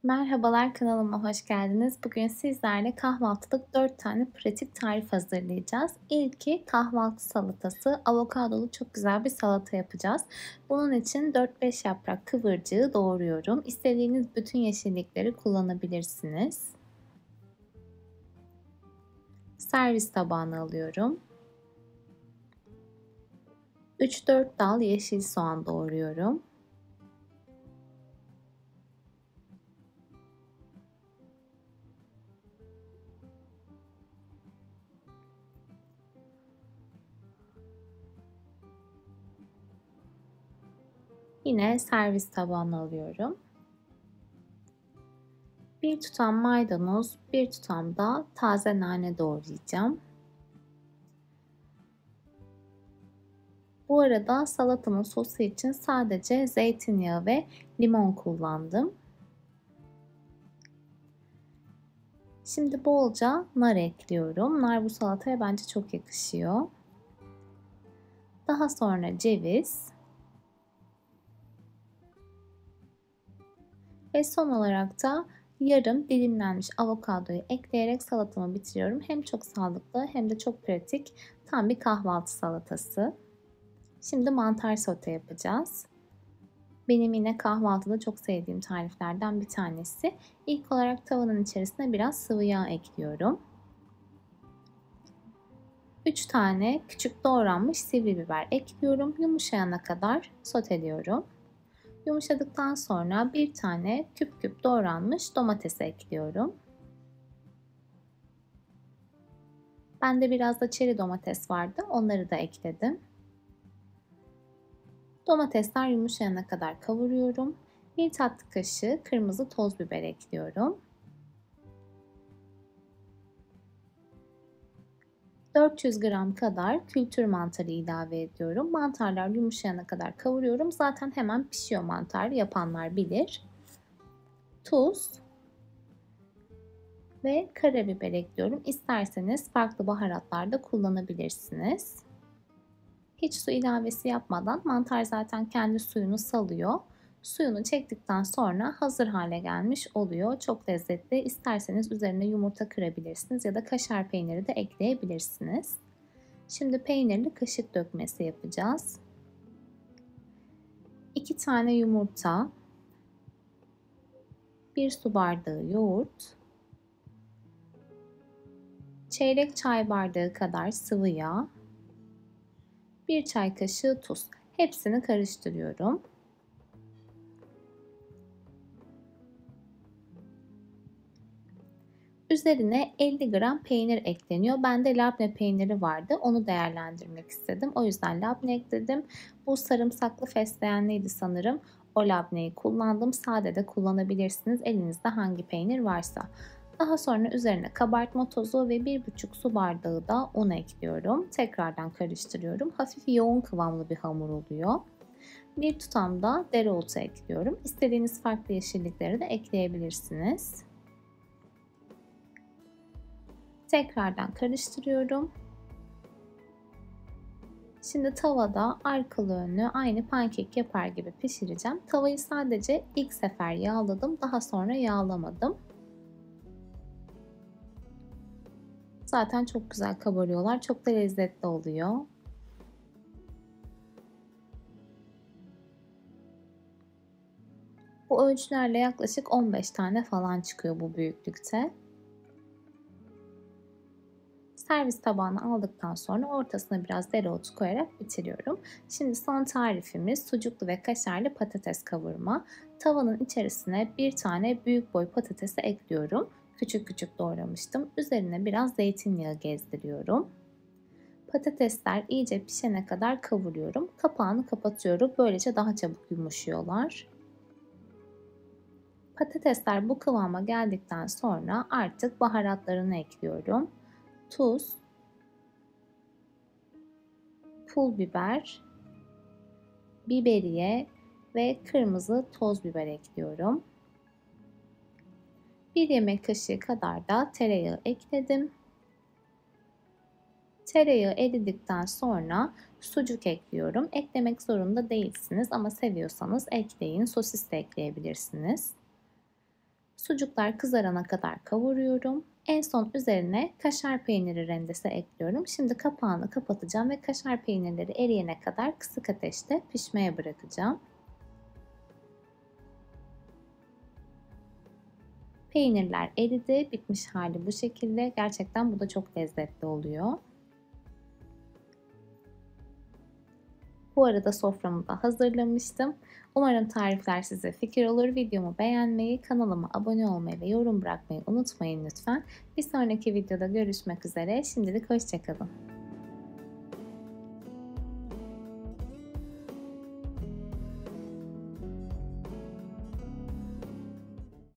Merhabalar, kanalıma hoş geldiniz. Bugün sizlerle kahvaltılık 4 tane pratik tarif hazırlayacağız. İlki kahvaltı salatası. Avokadolu çok güzel bir salata yapacağız. Bunun için 4-5 yaprak kıvırcığı doğruyorum. İstediğiniz bütün yeşillikleri kullanabilirsiniz. Servis tabağına alıyorum. 3-4 dal yeşil soğan doğruyorum. Yine servis tabağına alıyorum. Bir tutam maydanoz, bir tutam da taze nane doğrayacağım. Bu arada salatamın sosu için sadece zeytinyağı ve limon kullandım. Şimdi bolca nar ekliyorum. Nar bu salataya bence çok yakışıyor. Daha sonra ceviz. Ve son olarak da yarım dilimlenmiş avokadoyu ekleyerek salatamı bitiriyorum. Hem çok sağlıklı hem de çok pratik. Tam bir kahvaltı salatası. Şimdi mantar sote yapacağız. Benim yine kahvaltıda çok sevdiğim tariflerden bir tanesi. İlk olarak tavanın içerisine biraz sıvı yağ ekliyorum. 3 tane küçük doğranmış sivri biber ekliyorum. Yumuşayana kadar soteliyorum. Yumuşadıktan sonra bir tane küp küp doğranmış domates ekliyorum. Bende biraz da çeri domates vardı. Onları da ekledim. Domatesler yumuşayana kadar kavuruyorum. 1 tatlı kaşığı kırmızı toz biber ekliyorum. 400 gram kadar kültür mantarı ilave ediyorum. Mantarlar yumuşayana kadar kavuruyorum. Zaten hemen pişiyor mantar. Yapanlar bilir. Tuz ve karabiber ekliyorum. İsterseniz farklı baharatlar da kullanabilirsiniz. Hiç su ilavesi yapmadan mantar zaten kendi suyunu salıyor. Suyunu çektikten sonra hazır hale gelmiş oluyor. Çok lezzetli. İsterseniz üzerine yumurta kırabilirsiniz ya da kaşar peyniri de ekleyebilirsiniz. Şimdi peynirli kaşık dökmesi yapacağız. 2 tane yumurta, 1 su bardağı yoğurt, çeyrek çay bardağı kadar sıvı yağ, 1 çay kaşığı tuz. Hepsini karıştırıyorum. Üzerine 50 gram peynir ekleniyor. Bende labne peyniri vardı. Onu değerlendirmek istedim. O yüzden labne ekledim. Bu sarımsaklı fesleğenliydi sanırım. O labneyi kullandım. Sade de kullanabilirsiniz. Elinizde hangi peynir varsa. Daha sonra üzerine kabartma tozu ve 1,5 su bardağı da un ekliyorum. Tekrardan karıştırıyorum. Hafif yoğun kıvamlı bir hamur oluyor. Bir tutam da dereotu ekliyorum. İstediğiniz farklı yeşillikleri de ekleyebilirsiniz. Tekrardan karıştırıyorum. Şimdi tavada arkalı önlü aynı pankek yapar gibi pişireceğim. Tavayı sadece ilk sefer yağladım. Daha sonra yağlamadım. Zaten çok güzel kabarıyorlar. Çok da lezzetli oluyor. Bu ölçülerle yaklaşık 15 tane falan çıkıyor bu büyüklükte. Servis tabağına aldıktan sonra ortasına biraz dereotu koyarak bitiriyorum. Şimdi son tarifimiz sucuklu ve kaşarlı patates kavurma. Tavanın içerisine bir tane büyük boy patatesi ekliyorum. Küçük küçük doğramıştım. Üzerine biraz zeytinyağı gezdiriyorum. Patatesler iyice pişene kadar kavuruyorum. Kapağını kapatıyorum. Böylece daha çabuk yumuşuyorlar. Patatesler bu kıvama geldikten sonra artık baharatlarını ekliyorum. Tuz, pul biber, biberiye ve kırmızı toz biber ekliyorum. 1 yemek kaşığı kadar da tereyağı ekledim. Tereyağı eridikten sonra sucuk ekliyorum. Eklemek zorunda değilsiniz ama seviyorsanız ekleyin. Sosis de ekleyebilirsiniz. Sucuklar kızarana kadar kavuruyorum. En son üzerine kaşar peyniri rendesi ekliyorum. Şimdi kapağını kapatacağım ve kaşar peynirleri eriyene kadar kısık ateşte pişmeye bırakacağım. Peynirler eridi. Bitmiş hali bu şekilde. Gerçekten bu da çok lezzetli oluyor. Bu arada soframı da hazırlamıştım. Umarım tarifler size fikir olur. Videomu beğenmeyi, kanalıma abone olmayı ve yorum bırakmayı unutmayın lütfen. Bir sonraki videoda görüşmek üzere. Şimdilik hoşça kalın.